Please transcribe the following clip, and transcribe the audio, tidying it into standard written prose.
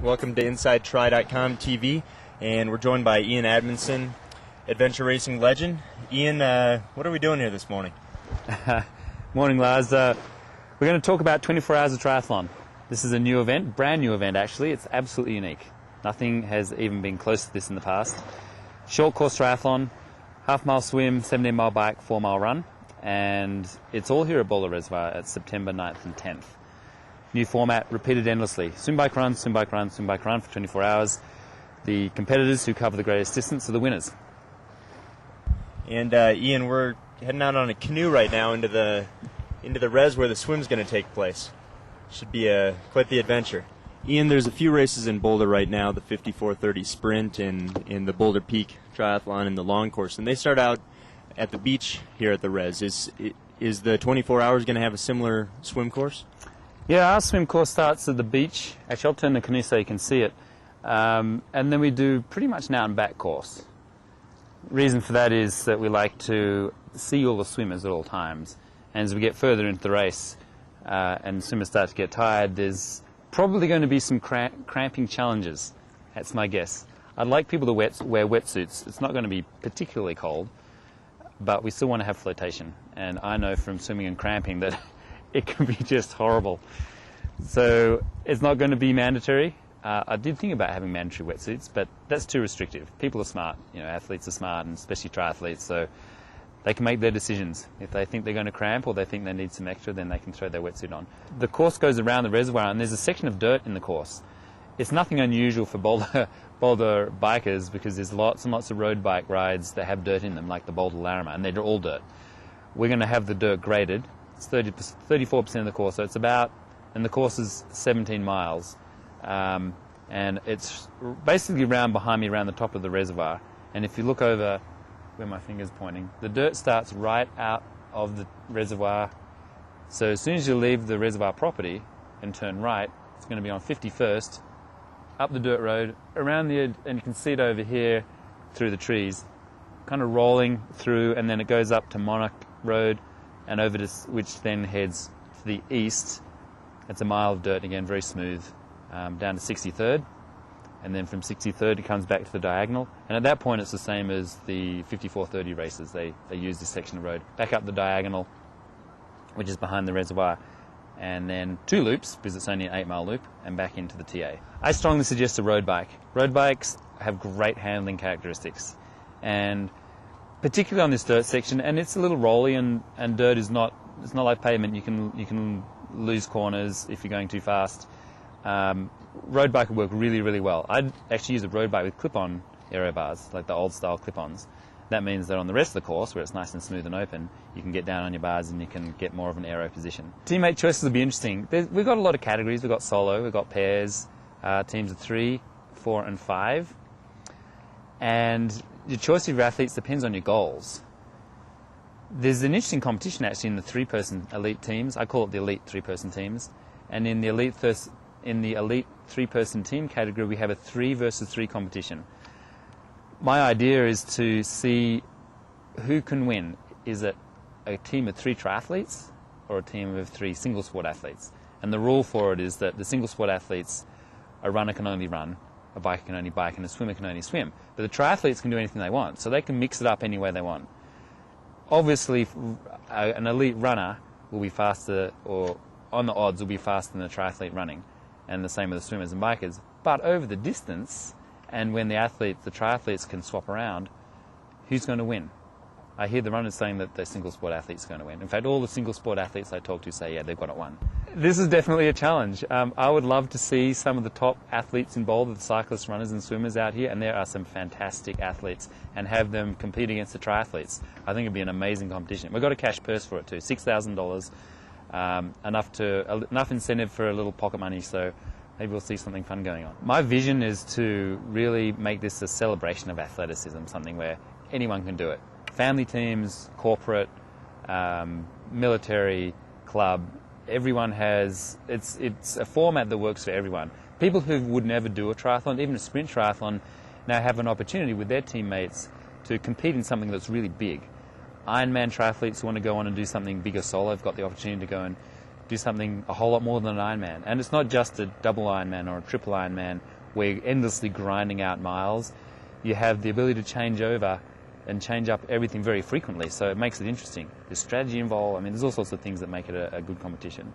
Welcome to InsideTri.com TV, and we're joined by Ian Admonson, adventure racing legend. Ian, what are we doing here this morning? Morning, Lars. We're going to talk about 24 hours of triathlon. This is a new event, brand new event actually. It's absolutely unique. Nothing has even been close to this in the past. Short course triathlon, half-mile swim, 17-mile bike, 4-mile run, and it's all here at Boulder Reservoir at September 9th and 10th. New format, repeated endlessly. Swim, bike, run, swim, bike, run, swim, bike, run for 24 hours. The competitors who cover the greatest distance are the winners. And Ian, we're heading out on a canoe right now into the res where the swim's going to take place. Should be quite the adventure. Ian, there's a few races in Boulder right now, the 5430 Sprint and in the Boulder Peak Triathlon and the long course, and they start out at the beach here at the res. Is the 24 hours going to have a similar swim course? Yeah, our swim course starts at the beach. Actually, I'll turn the canoe so you can see it. And then we do pretty much an out and back course. Reason for that is that we like to see all the swimmers at all times. And as we get further into the race and swimmers start to get tired, there's probably going to be some cramping challenges. That's my guess. I'd like people to wear wetsuits. It's not going to be particularly cold, but we still want to have flotation. And I know from swimming and cramping that it can be just horrible. So it's not going to be mandatory. I did think about having mandatory wetsuits, but that's too restrictive. People are smart, athletes are smart, and especially triathletes, so they can make their decisions. If they think they're going to cramp or they think they need some extra, then they can throw their wetsuit on. The course goes around the reservoir, and there's a section of dirt in the course. It's nothing unusual for Boulder bikers because there's lots and lots of road bike rides that have dirt in them, like the Boulder Larimer, and they're all dirt. We're going to have the dirt graded. It's 34% of the course, so it's about, and the course is 17 miles, and it's basically around behind me, around the top of the reservoir. And if you look over where my finger's pointing, the dirt starts right out of the reservoir. So as soon as you leave the reservoir property and turn right, it's going to be on 51st, up the dirt road, around the edge, and you can see it over here through the trees, kind of rolling through, and then it goes up to Monarch Road, and over to, which then heads to the east. It's a mile of dirt again, very smooth, down to 63rd, and then from 63rd it comes back to the diagonal, and at that point it's the same as the 5430 races. They use this section of road back up the diagonal, which is behind the reservoir, and then 2 loops, because it's only an 8-mile loop, and back into the TA. I strongly suggest a road bike. Road bikes have great handling characteristics, and particularly on this dirt section, and it's a little rolly, and dirt is not, it's not like pavement. You can lose corners if you're going too fast. Road bike would work really, really well. I'd actually use a road bike with clip-on aero bars, like the old style clip-ons. That means that on the rest of the course, where it's nice and smooth and open, you can get down on your bars and you can get more of an aero position. Teammate choices will be interesting. We've got a lot of categories. We've got solo, we've got pairs, teams of 3, 4 and 5. And your choice of your athletes depends on your goals. There's an interesting competition actually in the 3-person elite teams. I call it the elite 3-person teams. And in the elite 3-person team category, we have a 3 versus 3 competition. My idea is to see who can win. Is it a team of 3 triathletes or a team of 3 single sport athletes? And the rule for it is that the single sport athletes, a runner can only run, a biker can only bike, and a swimmer can only swim. But the triathletes can do anything they want, so they can mix it up any way they want. Obviously, an elite runner will be faster, or on the odds will be faster than a triathlete running, and the same with the swimmers and bikers. But over the distance, and when the triathletes can swap around, who's going to win? I hear the runners saying that the single sport athlete's going to win. In fact, all the single sport athletes I talk to say, yeah, they've got it won. This is definitely a challenge. I would love to see some of the top athletes in Boulder, the cyclists, runners and swimmers out here, and there are some fantastic athletes, and have them compete against the triathletes. I think it'd be an amazing competition. We've got a cash purse for it too, $6,000, enough incentive for a little pocket money, so maybe we'll see something fun going on. My vision is to really make this a celebration of athleticism, something where anyone can do it. Family teams, corporate, military, club, everyone has, it's a format that works for everyone. People who would never do a triathlon, even a sprint triathlon, now have an opportunity with their teammates to compete in something that's really big. Ironman triathletes who want to go on and do something bigger solo have got the opportunity to go and do something a whole lot more than an Ironman. And it's not just a double Ironman or a triple Ironman where you're endlessly grinding out miles. You have the ability to change over and change up everything very frequently, so it makes it interesting. There's strategy involved. I mean, there's all sorts of things that make it a good competition.